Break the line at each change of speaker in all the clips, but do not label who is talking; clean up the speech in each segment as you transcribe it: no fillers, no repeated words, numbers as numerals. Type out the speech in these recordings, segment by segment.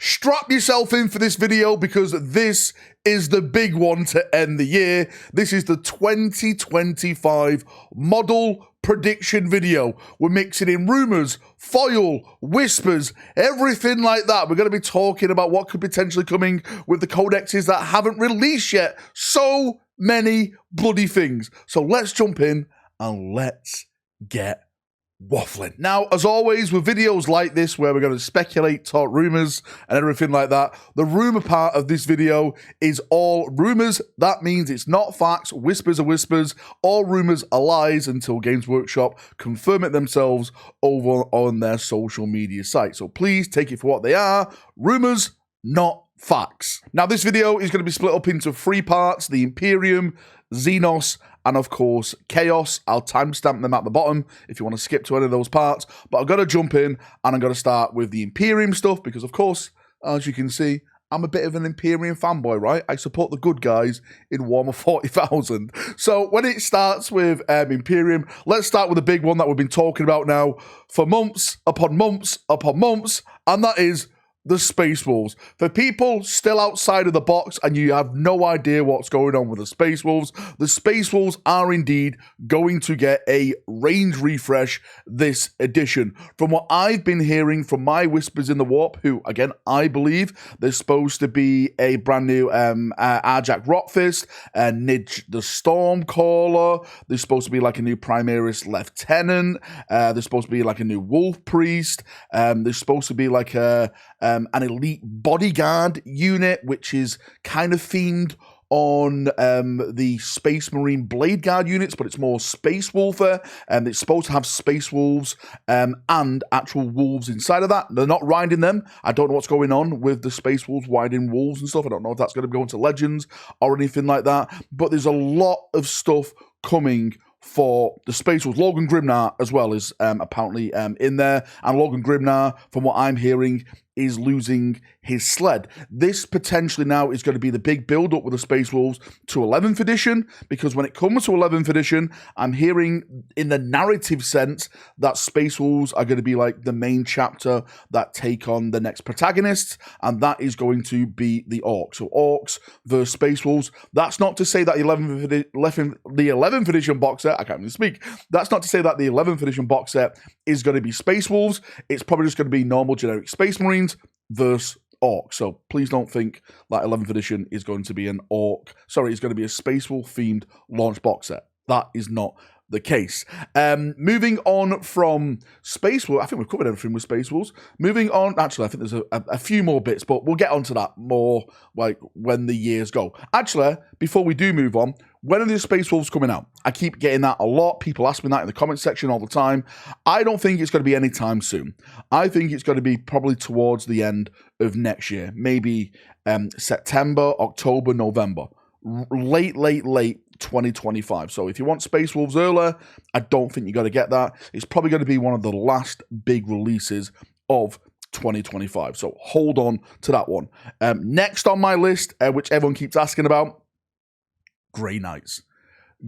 strap yourself in for this video because this is the big one to end the year. This is the 2025 model prediction video. We're mixing in rumors, foil, whispers, everything like that. We're going to be talking about what could potentially coming with the codexes that haven't released yet. So many bloody things. So let's jump in and let's get waffling. Now, as always, with videos like this where we're going to speculate, talk rumors and everything like that, the rumor part of this video is all rumors. That means it's not facts. Whispers are whispers. All rumors are lies until Games Workshop confirm it themselves over on their social media site. So please take it for what they are. Rumors, not facts. Now, this video is going to be split up into 3 parts: the Imperium, Xenos, and of course, Chaos. I'll timestamp them at the bottom if you want to skip to any of those parts. But I've got to jump in and I'm going to start with the Imperium stuff because, of course, as you can see, I'm a bit of an Imperium fanboy, right? I support the good guys in Warhammer 40,000. So when it starts with Imperium, let's start with the big one that we've been talking about now for months upon months upon months, and that is the Space Wolves. For people still outside of the box and you have no idea what's going on with the Space Wolves are indeed going to get a range refresh this edition. From what I've been hearing from my whispers in the warp, who, again, I believe there's supposed to be a brand new Arjak Rockfist, Nidge the Stormcaller, there's supposed to be like a new Primaris Lieutenant, there's supposed to be like a new Wolf Priest, there's supposed to be like an elite bodyguard unit, which is kind of themed on the Space Marine Blade Guard units, but it's more Space Wolfer, and it's supposed to have Space Wolves and actual wolves inside of that. They're not riding them. I don't know what's going on with the Space Wolves riding wolves and stuff. I don't know if that's going to go into Legends or anything like that, but there's a lot of stuff coming for the Space Wolves. Logan Grimnar as well is apparently in there, and Logan Grimnar, from what I'm hearing, is losing his sled. This potentially now is going to be the big build-up with the Space Wolves to 11th edition, because when it comes to 11th edition, I'm hearing in the narrative sense that Space Wolves are going to be like the main chapter that take on the next protagonists, and that is going to be the Orcs. So Orcs versus Space Wolves. That's not to say that the 11th edition box set, I can't even speak, that's not to say that the 11th edition box set is going to be Space Wolves. It's probably just going to be normal generic Space Marines versus Orc. So please don't think that 11th edition is going to be an Orc. Sorry, it's going to be a Space Wolf themed launch box set. That is not the case. Moving on from Space Wolves, I think we've covered everything with Space Wolves. Moving on, actually, I think there's a few more bits, but we'll get onto that more like when the years go. Actually, before we do move on, when are the Space Wolves coming out? I keep getting that a lot. People ask me that in the comment section all the time. I don't think it's going to be anytime soon. I think it's going to be probably towards the end of next year. Maybe September, October, November. Late 2025. So if you want Space Wolves earlier, I don't think you're going to get that. It's probably going to be one of the last big releases of 2025. So hold on to that one. Next on my list, which everyone keeps asking about, Grey Knights.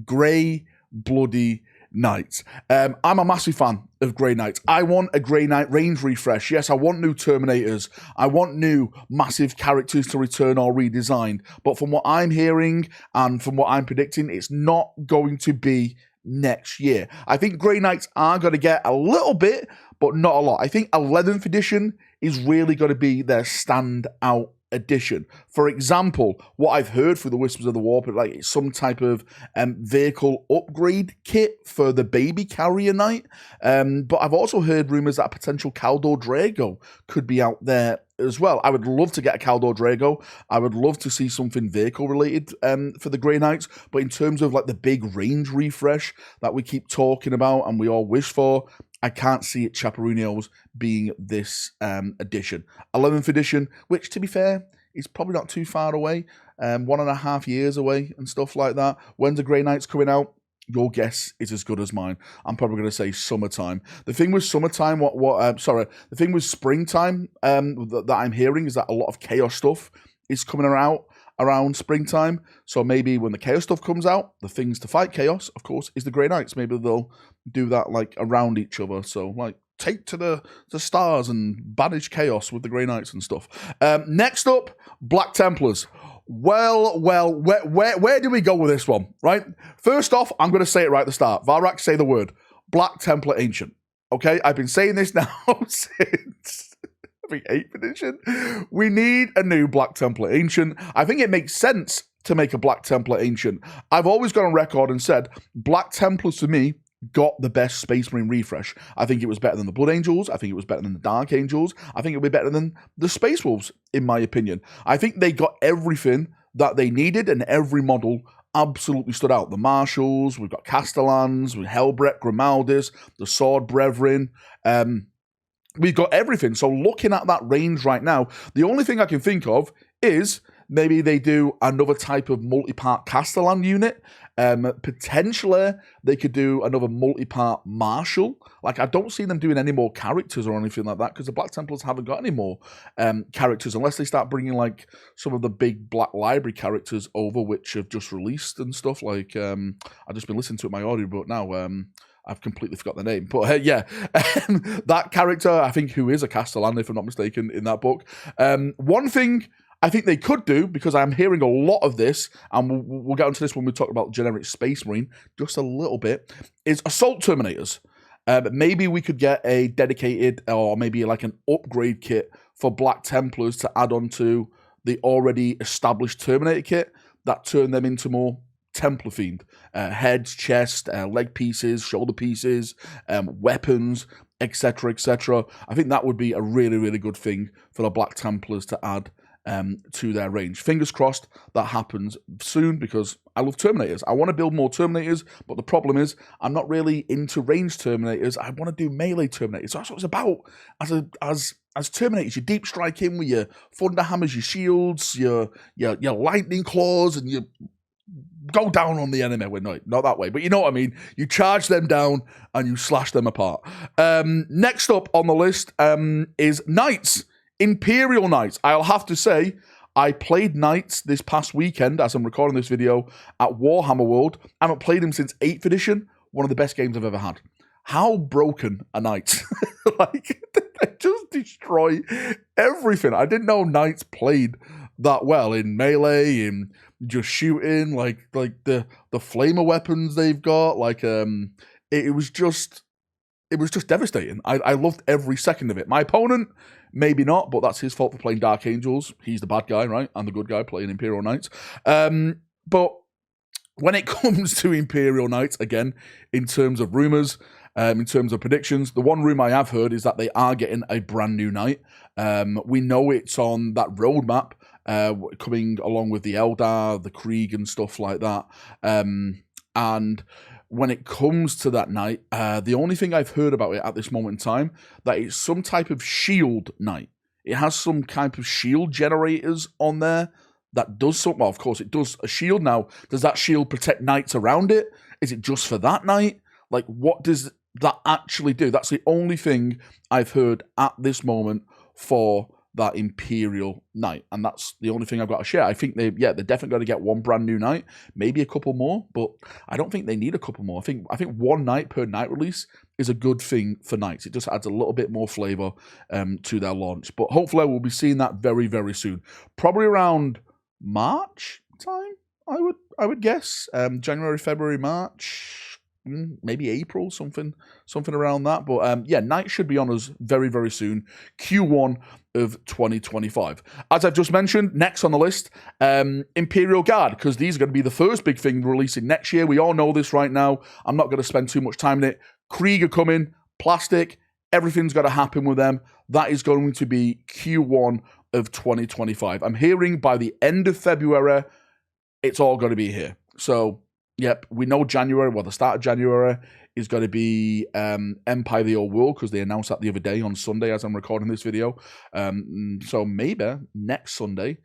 Grey bloody Knights. I'm a massive fan of Grey Knights. I want a Grey Knight range refresh. Yes, I want new Terminators. I want new massive characters to return or redesigned. But from what I'm hearing and from what I'm predicting, it's not going to be next year. I think Grey Knights are going to get a little bit, but not a lot. I think 11th edition is really going to be their standout edition. For example, what I've heard through the Whispers of the Warp, like it's some type of vehicle upgrade kit for the baby carrier knight. But I've also heard rumors that a potential Caldor Drago could be out there as well. I would love to get a Caldor Drago. I would love to see something vehicle related for the Grey Knights. But in terms of like the big range refresh that we keep talking about and we all wish for, I can't see it Chaperoonios being this edition. 11th edition, which to be fair, is probably not too far away. 1.5 years away and stuff like that. When's the Grey Knights coming out? Your guess is as good as mine. I'm probably going to say summertime. The thing with summertime, the thing with springtime that I'm hearing is that a lot of Chaos stuff is coming out around springtime. So maybe when the Chaos stuff comes out, the things to fight Chaos, of course, is the Grey Knights. Maybe they'll do that like around each other. So like take to the stars and banish chaos with the Grey Knights and stuff. Next up, Black Templars. Well, where do we go with this one, right? First off, I'm going to say it right at the start. Valrak, say the word. Black Templar Ancient. Okay, I've been saying this now since, I think, 8th edition. We need a new Black Templar Ancient. I think it makes sense to make a Black Templar Ancient. I've always gone on record and said, Black Templars, to me, got the best Space Marine refresh. I think it was better than the Blood Angels. I think it was better than the Dark Angels. I think it would be better than the Space Wolves, in my opinion. I think they got everything that they needed, and every model absolutely stood out. The Marshals, we've got Castellans, we've Helbrecht, Grimaldis, the Sword Brethren. We've got everything. So looking at that range right now, the only thing I can think of is maybe they do another type of multi-part Castellan unit. Potentially, they could do another multi-part Marshal. Like, I don't see them doing any more characters or anything like that, because the Black Templars haven't got any more characters, unless they start bringing, like, some of the big Black Library characters over, which have just released and stuff. Like, I've just been listening to it in my audiobook now. I've completely forgot the name. But yeah, that character, I think, who is a Castellan, if I'm not mistaken, in that book. One thing I think they could do, because I'm hearing a lot of this, and we'll get onto this when we talk about generic Space Marine just a little bit, is Assault Terminators. Maybe we could get a dedicated, or maybe like an upgrade kit for Black Templars to add on to the already established Terminator kit that turn them into more Templar themed. Heads, chest, leg pieces, shoulder pieces, weapons, etc., etc. I think that would be a really, really good thing for the Black Templars to add to their range. Fingers crossed that happens soon, because I love Terminators. I want to build more Terminators, but the problem is I'm not really into ranged Terminators. I want to do melee Terminators. So that's what it's about. As Terminators, you deep strike in with your thunder hammers, your shields, your lightning claws, and you go down on the enemy. Well, not that way, but you know what I mean. You charge them down and you slash them apart. Next up on the list is Knights. Imperial Knights. I'll have to say, I played Knights this past weekend as I'm recording this video at Warhammer World. I haven't played them since 8th edition. One of the best games I've ever had. How broken are Knights? Like, they just destroy everything. I didn't know Knights played that well in melee, in just shooting, like the flamer weapons they've got. Like, it was just devastating. I loved every second of it. My opponent, maybe not, but that's his fault for playing Dark Angels. He's the bad guy, right? I'm the good guy playing Imperial Knights. But when it comes to Imperial Knights, again, in terms of rumours, in terms of predictions, the one rumour I have heard is that they are getting a brand new knight. We know it's on that roadmap, coming along with the Eldar, the Krieg and stuff like that. And when it comes to that knight, the only thing I've heard about it at this moment in time, that it's some type of shield knight. It has some kind of shield generators on there that does something. Well, of course, it does a shield. Now, does that shield protect knights around it? Is it just for that knight? Like, what does that actually do? That's the only thing I've heard at this moment for that Imperial Knight, and that's the only thing I've got to share. I think they're definitely going to get one brand new knight, maybe a couple more, but I don't think they need a couple more. I think one knight per night release is a good thing for Knights. It just adds a little bit more flavor to their launch. But hopefully we'll be seeing that very, very soon. Probably around March time, I would guess. January, February, March. Maybe April, something around that. But yeah, Knight should be on us very, very soon. Q1 of 2025. As I've just mentioned, next on the list, Imperial Guard, because these are going to be the first big thing releasing next year. We all know this right now. I'm not going to spend too much time in it. Krieg are coming, plastic, everything's got to happen with them. That is going to be Q1 of 2025. I'm hearing by the end of February, it's all going to be here. So, yep, we know January, well, the start of January is going to be Empire of the Old World, because they announced that the other day on Sunday as I'm recording this video. So maybe next Sunday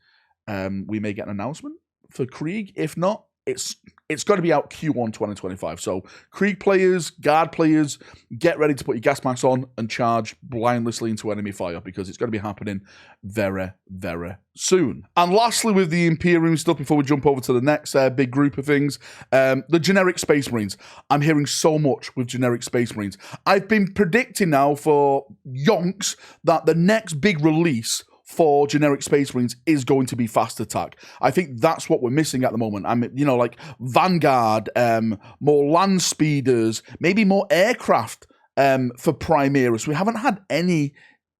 we may get an announcement for Krieg. If not, it's going to be out Q1 2025. So Krieg players, Guard players, get ready to put your gas masks on and charge blindlessly into enemy fire, because it's going to be happening very, very soon. And lastly, with the Imperium stuff, before we jump over to the next big group of things, the generic Space Marines. I'm hearing so much with generic Space Marines. I've been predicting now for yonks that the next big release for generic Space Marines is going to be fast attack. I think that's what we're missing at the moment. Like Vanguard, more land speeders, maybe more aircraft for Primaris. We haven't had any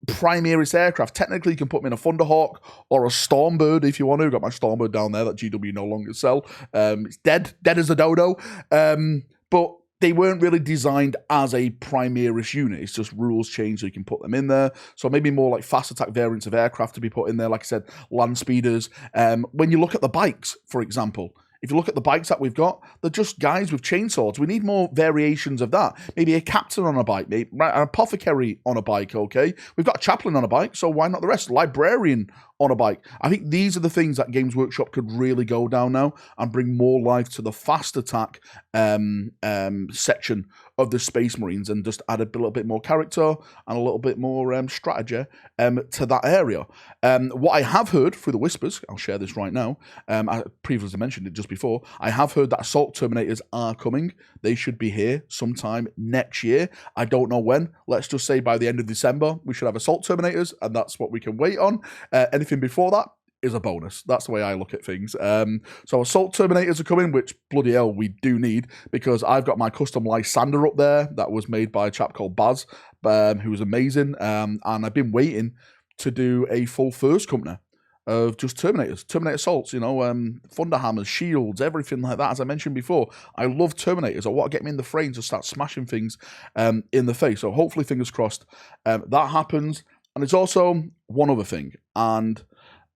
Primaris aircraft. Technically, you can put them in a Thunderhawk or a Stormbird if you want to. Got my Stormbird down there that GW no longer sell. It's dead as a dodo. But they weren't really designed as a Primaris unit. It's just rules change so you can put them in there. So maybe more like fast attack variants of aircraft to be put in there. Like I said, land speeders. When you look at the bikes, for example, if you look at the bikes that we've got, they're just guys with chainswords. We need more variations of that. Maybe a captain on a bike, maybe an apothecary on a bike, okay? We've got a chaplain on a bike, so why not the rest? Librarian on a bike. I think these are the things that Games Workshop could really go down now and bring more life to the fast attack section of the Space Marines, and just add a little bit more character and a little bit more strategy to that area. What I have heard through the whispers, I'll share this right now, I previously mentioned it just before, I have heard that Assault Terminators are coming. They should be here sometime next year. I don't know when. Let's just say by the end of December, we should have Assault Terminators, and that's what we can wait on. Anything before that is a bonus. That's the way I look at things. So Assault Terminators are coming, which bloody hell we do need, because I've got my custom Lysander up there that was made by a chap called Baz, who was amazing. And I've been waiting to do a full first company of just Terminators, Terminator Assaults, Thunderhammers, shields, everything like that. As I mentioned before, I love Terminators. I want to get me in the frame to start smashing things in the face. So hopefully, fingers crossed, that happens. And there's also one other thing, and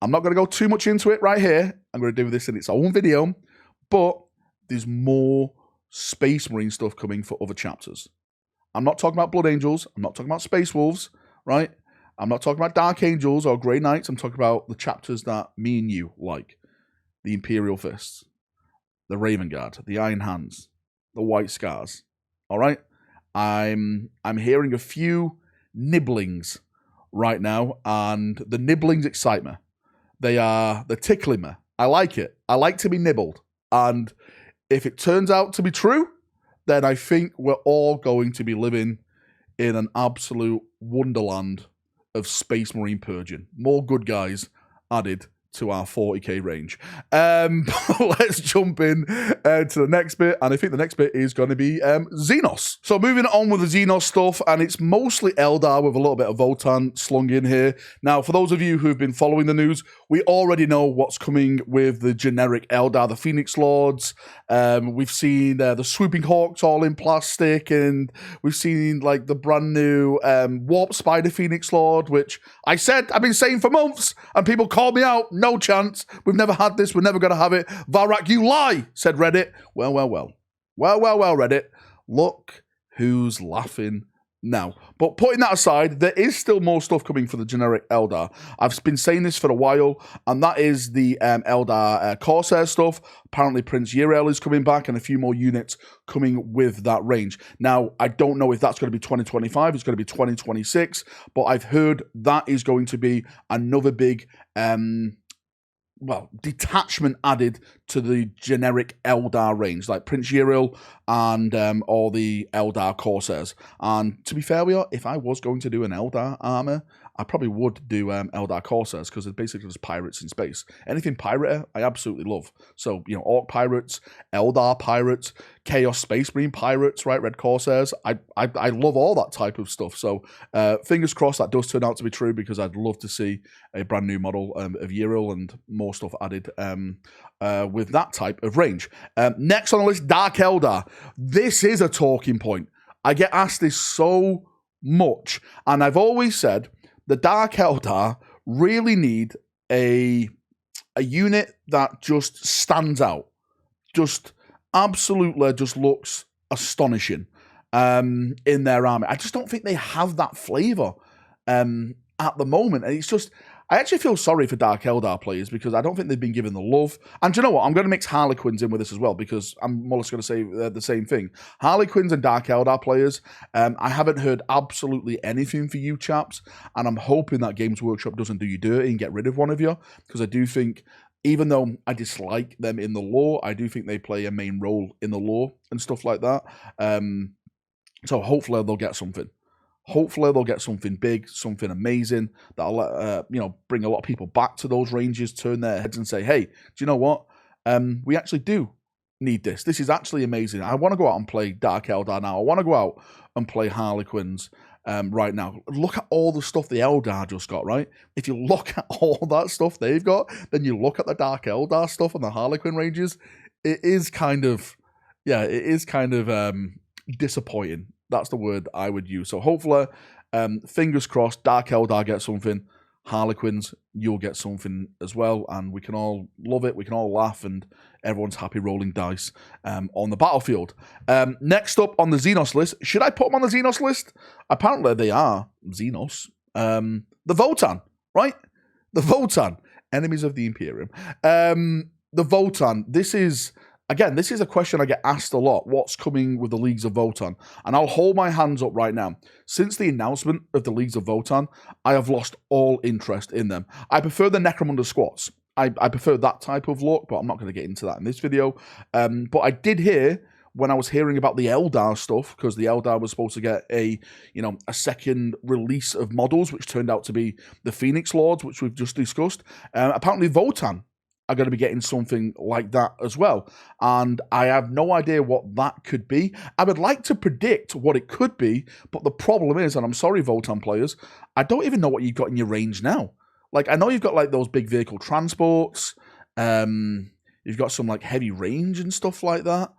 I'm not going to go too much into it right here. I'm going to do this in its own video, but there's more Space Marine stuff coming for other chapters. I'm not talking about Blood Angels. I'm not talking about Space Wolves, right? I'm not talking about Dark Angels or Grey Knights. I'm talking about the chapters that me and you like. The Imperial Fists, the Raven Guard, the Iron Hands, the White Scars, all right? I'm hearing a few nibblings right now, and the nibblings excite me. They're tickling me. I like it. I like to be nibbled. And if it turns out to be true, then I think we're all going to be living in an absolute wonderland of Space Marine purging. More good guys added to our 40k range. Let's jump in to the next bit, and I think the next bit is going to be Xenos. So moving on with the Xenos stuff, and it's mostly Eldar with a little bit of Votann slung in here. Now, for those of you who've been following the news, we already know what's coming with the generic Eldar, the Phoenix Lords. We've seen the Swooping Hawks all in plastic, and we've seen like the brand new Warp Spider Phoenix Lord, which I've been saying for months, and people call me out. No chance. We've never had this. We're never going to have it. Valrak, you lie, said Reddit. Well, Reddit. Look who's laughing now. But putting that aside, there is still more stuff coming for the generic Eldar. I've been saying this for a while, and that is the Eldar Corsair stuff. Apparently Prince Yrel is coming back, and a few more units coming with that range. Now, I don't know if that's going to be 2025, it's going to be 2026, but I've heard that is going to be another big detachment added to the generic Eldar range, like Prince Yrel and all the Eldar Corsairs. And to be fair with you, if I was going to do an Eldar armor, I probably would do Eldar Corsairs, because they're basically just pirates in space. Anything pirate, I absolutely love. So, Orc pirates, Eldar pirates, Chaos Space Marine pirates, right? Red Corsairs. I love all that type of stuff. So, fingers crossed that does turn out to be true, because I'd love to see a brand new model of Yrel and more stuff added with that type of range. Next on the list, Dark Eldar. This is a talking point. I get asked this so much, and I've always said the Dark Eldar really need a unit that just stands out, just absolutely just looks astonishing in their army. I just don't think they have that flavor at the moment, and it's just, I actually feel sorry for Dark Eldar players because I don't think they've been given the love. And do you know what? I'm going to mix Harlequins in with this as well because I'm more or less going to say the same thing. Harlequins and Dark Eldar players, I haven't heard absolutely anything for you chaps, and I'm hoping that Games Workshop doesn't do you dirty and get rid of one of you, because I do think, even though I dislike them in the lore, I do think they play a main role in the lore and stuff like that. So hopefully they'll get something. Hopefully they'll get something big, something amazing that'll bring a lot of people back to those ranges, turn their heads and say, hey, do you know what? We actually do need this. This is actually amazing. I want to go out and play Dark Eldar now. I want to go out and play Harlequins right now. Look at all the stuff the Eldar just got, right? If you look at all that stuff they've got, then you look at the Dark Eldar stuff and the Harlequin ranges, it is kind of disappointing. That's the word I would use. So hopefully, fingers crossed, Dark Eldar gets something. Harlequins, you'll get something as well. And we can all love it. We can all laugh and everyone's happy rolling dice on the battlefield. Next up on the Xenos list. Should I put them on the Xenos list? Apparently they are Xenos. The Votann, right? The Votann. Enemies of the Imperium. The Votann. This is a question I get asked a lot. What's coming with the Leagues of Votann? And I'll hold my hands up right now. Since the announcement of the Leagues of Votann, I have lost all interest in them. I prefer the Necromunda squats. I prefer that type of look, but I'm not going to get into that in this video. But I did hear, when I was hearing about the Eldar stuff, because the Eldar was supposed to get a second release of models, which turned out to be the Phoenix Lords, which we've just discussed. Apparently Votann are going to be getting something like that as well. And I have no idea what that could be. I would like to predict what it could be, but the problem is, and I'm sorry, Votann players, I don't even know what you've got in your range now. Like, I know you've got, like, those big vehicle transports. You've got some, like, heavy range and stuff like that.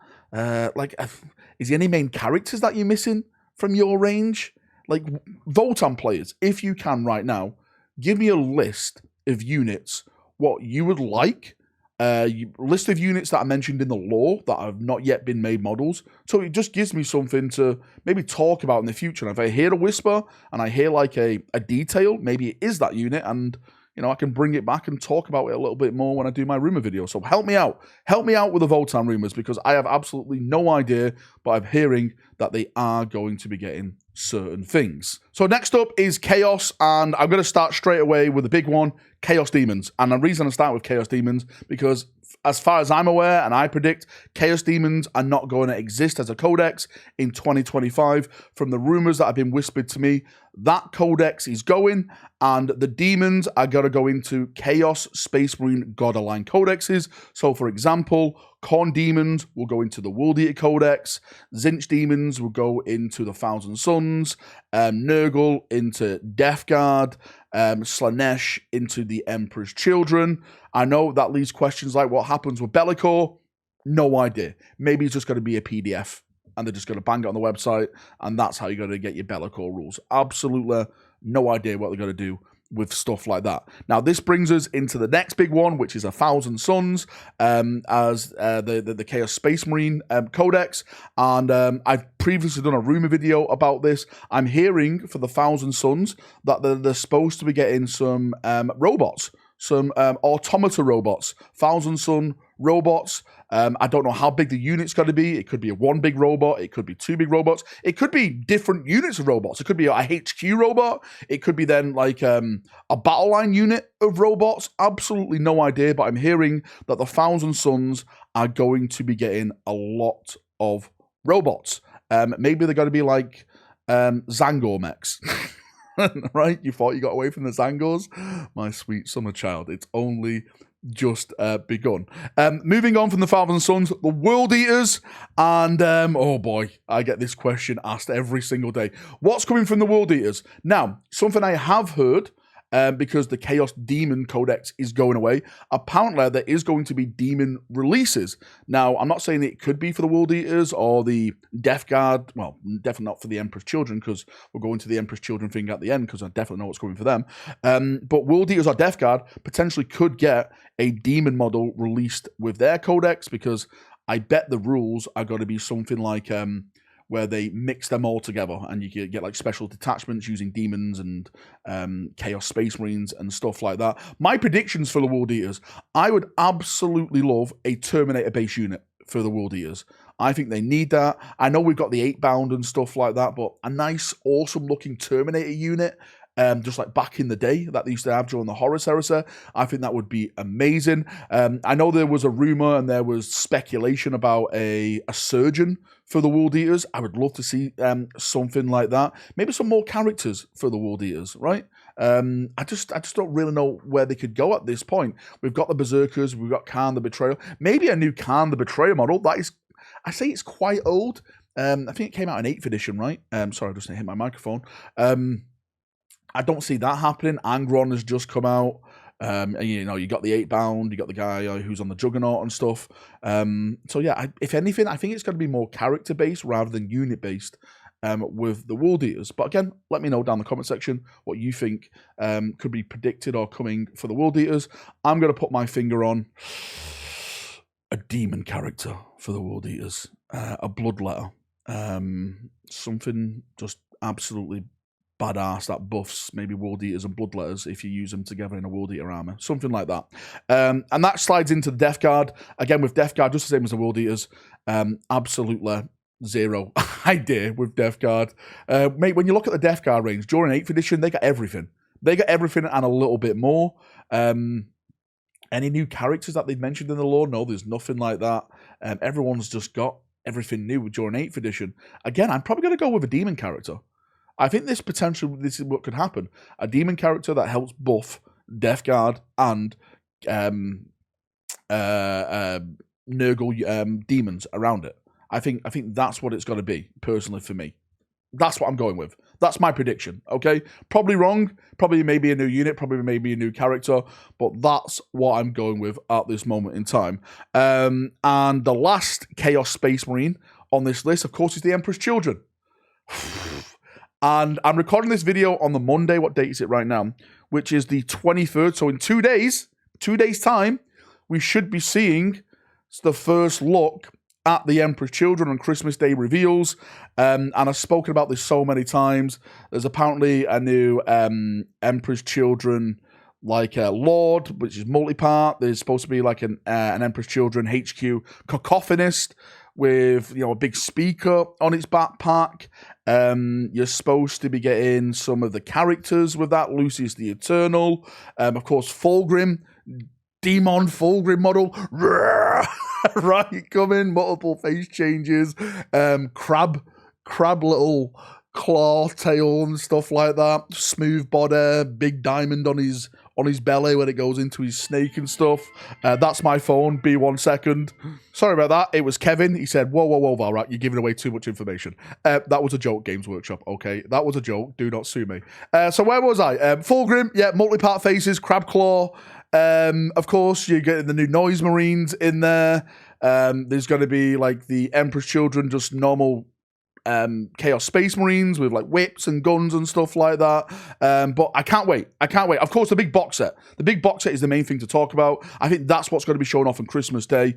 Is there any main characters that you're missing from your range? Like, Votann players, if you can right now, give me a list of units what you would like, list of units that I mentioned in the lore that have not yet been made models. So it just gives me something to maybe talk about in the future. And if I hear a whisper and I hear like a detail, maybe it is that unit, and I can bring it back and talk about it a little bit more when I do my rumor video. So help me out with the Votann rumors, because I have absolutely no idea, but I'm hearing that they are going to be getting certain things. So next up is Chaos, and I'm going to start straight away with the big one, Chaos Demons. And the reason I start with Chaos Demons, because as far as I'm aware, and I predict, Chaos Demons are not going to exist as a codex in 2025. From the rumors that have been whispered to me, that codex is going, and the demons are going to go into Chaos Space Marine God Aligned codexes. So, for example, Khorne Demons will go into the World Eater Codex, Tzeentch Demons will go into the Thousand Sons, Nurgle into Death Guard, Slaanesh into the Emperor's Children. I know that leaves questions like, what happens with Bellicor? No idea. Maybe it's just going to be a PDF, and they're just going to bang it on the website, and that's how you're going to get your Bellicor rules. Absolutely no idea what they're going to do with stuff like that. Now, this brings us into the next big one, which is 1,000 Suns as the Chaos Space Marine Codex. And I've previously done a rumor video about this. I'm hearing for the 1,000 Suns that they're supposed to be getting some robots, some automata robots, 1,000 Sun robots. I don't know how big the unit's going to be. It could be a one big robot. It could be two big robots. It could be different units of robots. It could be a HQ robot. It could be then like a battle line unit of robots. Absolutely no idea, but I'm hearing that the 1,000 Suns are going to be getting a lot of robots. Maybe they're going to be like Zangor mechs. Right? You thought you got away from the Zangors? My sweet summer child. It's only just begun. Moving on from the 1,000 Suns, the World Eaters, and oh boy, I get this question asked every single day. What's coming from the World Eaters? Now, something I have heard, because the Chaos Demon Codex is going away, apparently there is going to be demon releases. Now, I'm not saying it could be for the World Eaters or the Death Guard. Well, definitely not for the Emperor's Children, because we'll go into the Emperor's Children thing at the end, because I definitely know what's coming for them. But World Eaters or Death Guard potentially could get a demon model released with their codex, because I bet the rules are going to be something like where they mix them all together, and you can get like special detachments using demons and Chaos Space Marines and stuff like that. My predictions for the World Eaters: I would absolutely love a Terminator base unit for the World Eaters. I think they need that. I know we've got the 8-bound and stuff like that, but a nice, awesome-looking Terminator unit, just like back in the day that they used to have during the Horus Heresy, I think that would be amazing. I know there was a rumor and there was speculation about a surgeon for the World Eaters. I would love to see something like that. Maybe some more characters for the World Eaters, right? I just don't really know where they could go at this point. We've got the Berserkers, we've got Khan the Betrayer. Maybe a new Khan the Betrayer model. That is, I say it's quite old. I think it came out in 8th edition, right? Sorry, I just hit my microphone. I don't see that happening. Angron has just come out. And, you know, you got the 8-bound, you got the guy who's on the Juggernaut and stuff. So yeah, if anything, I think it's going to be more character-based rather than unit-based with the World Eaters. But again, let me know down in the comment section what you think could be predicted or coming for the World Eaters. I'm going to put my finger on a demon character for the World Eaters, a Bloodletter, something just absolutely badass that buffs maybe World Eaters and Bloodletters if you use them together in a World Eater armor, something like that. And that slides into the Death Guard. Again, with Death Guard, just the same as the World Eaters, absolutely zero idea with Death Guard. Mate, when you look at the Death Guard range, during 8th edition, they got everything. They got everything and a little bit more. Any new characters that they've mentioned in the lore? No, there's nothing like that. Everyone's just got everything new during 8th edition. Again, I'm probably going to go with a demon character. I think this is what could happen. A demon character that helps buff Death Guard and Nurgle demons around it. I think that's what it's got to be, personally, for me. That's what I'm going with. That's my prediction, okay? Probably wrong. Probably maybe a new unit. Probably maybe a new character. But that's what I'm going with at this moment in time. And the last Chaos Space Marine on this list, of course, is the Emperor's Children. And I'm recording this video on the Monday. What date is it right now? Which is the 23rd. So in 2 days, 2 days' time, we should be seeing the first look at the Emperor's Children on Christmas Day reveals. And I've spoken about this so many times. There's apparently a new Emperor's Children like Lord, which is multi-part. There's supposed to be like an Emperor's Children HQ cacophonist with, you know, a big speaker on its backpack. You're supposed to be getting some of the characters with that. Lucius the Eternal. Of course, Fulgrim. Demon Fulgrim model. Right, coming. Multiple face changes. Crab little claw tail and stuff like that. Smooth body. Big diamond on his belly when it goes into his snake and stuff. That's my phone. Be 1 second. Sorry about that. It was Kevin. He said, whoa, Valrak, you're giving away too much information. That was a joke, Games Workshop, okay? That was a joke. Do not sue me. So where was I? Fulgrim, yeah, multi-part faces, crab claw. Of course, you're getting the new Noise Marines in there. There's going to be like the Emperor's Children, just normal Chaos Space Marines with like whips and guns and stuff like that. But I can't wait. Of course, the big box set. The big box set is the main thing to talk about. I think that's what's going to be shown off on Christmas Day.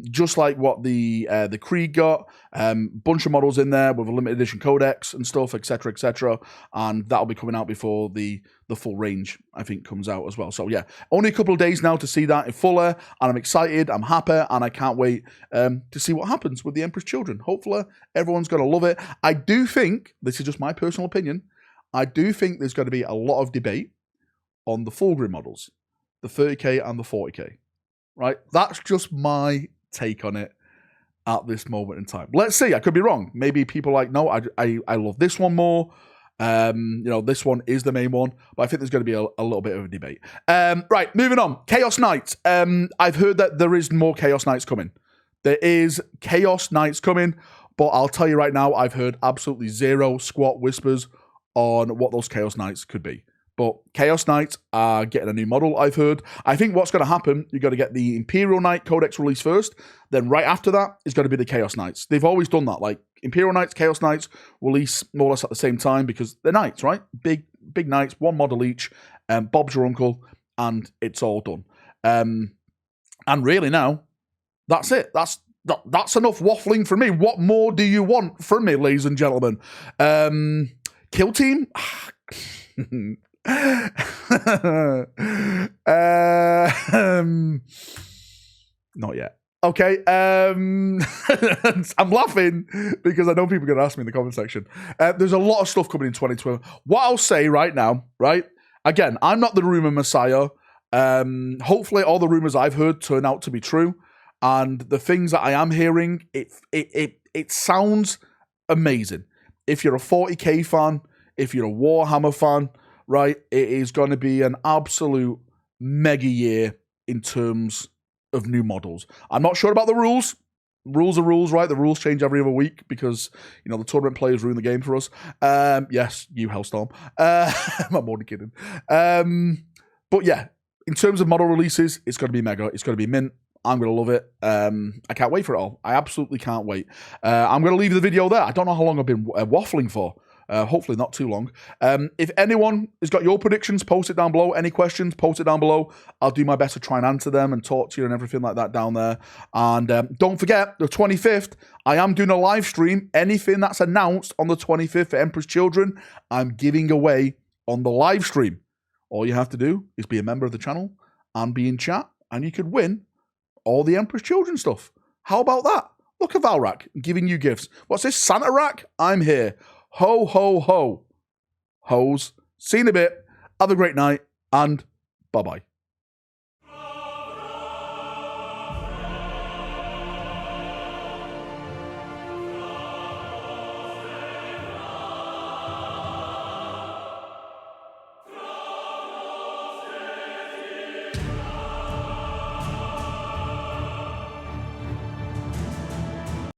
Just like what the Krieg got. Bunch of models in there with a limited edition codex and stuff, etc., etc. And that'll be coming out before the full range, I think, comes out as well. So yeah, only a couple of days now to see that in fuller, and I'm excited, I'm happy, and I can't wait to see what happens with the Emperor's Children. Hopefully, everyone's going to love it. I do think, this is just my personal opinion, I do think there's going to be a lot of debate on the Fulgrim models, the 30k and the 40k, right? That's just my take on it at this moment in time. Let's see, I could be wrong. Maybe people are like, no, I love this one more. You know, this one is the main one, but I think there's going to be a little bit of a debate. Right, moving on. Chaos Knights. I've heard that there is more Chaos Knights coming. There is Chaos Knights coming, but I'll tell you right now, I've heard absolutely zero squat whispers on what those Chaos Knights could be. But Chaos Knights are getting a new model, I've heard. I think what's going to happen, you're going to get the Imperial Knight Codex release first. Then right after that is going to be the Chaos Knights. They've always done that. Like Imperial Knights, Chaos Knights release more or less at the same time because they're knights, right? Big knights, one model each. Bob's your uncle, and it's all done. And really now, that's it. That's that's enough waffling for me. What more do you want from me, ladies and gentlemen? Kill team? Not yet. Okay, I'm laughing because I know people are going to ask me in the comment section. There's a lot of stuff coming in 2012. What I'll say right now, right? Again, I'm not the rumor messiah. Hopefully all the rumors I've heard turn out to be true. And the things that I am hearing, it sounds amazing. If you're a 40k fan, if you're a Warhammer fan, right, it is going to be an absolute mega year in terms of new models. I'm not sure about the rules. Rules are rules, right? The rules change every other week because, you know, the tournament players ruin the game for us. Yes, you Hellstorm. I'm only kidding. But yeah, in terms of model releases, it's going to be mega. It's going to be mint. I'm going to love it. I can't wait for it all. I absolutely can't wait. I'm going to leave the video there. I don't know how long I've been waffling for. Hopefully not too long. If anyone has got your predictions, post it down below. Any questions, post it down below. I'll do my best to try and answer them and talk to you and everything like that down there. And don't forget, the 25th, I am doing a live stream. Anything that's announced on the 25th for Emperor's Children, I'm giving away on the live stream. All you have to do is be a member of the channel and be in chat, and you could win all the Emperor's Children stuff. How about that? Look at Valrak giving you gifts. What's this, Santa rack? I'm here. Ho, ho, ho. Hoes. See you in a bit. Have a great night, and bye-bye.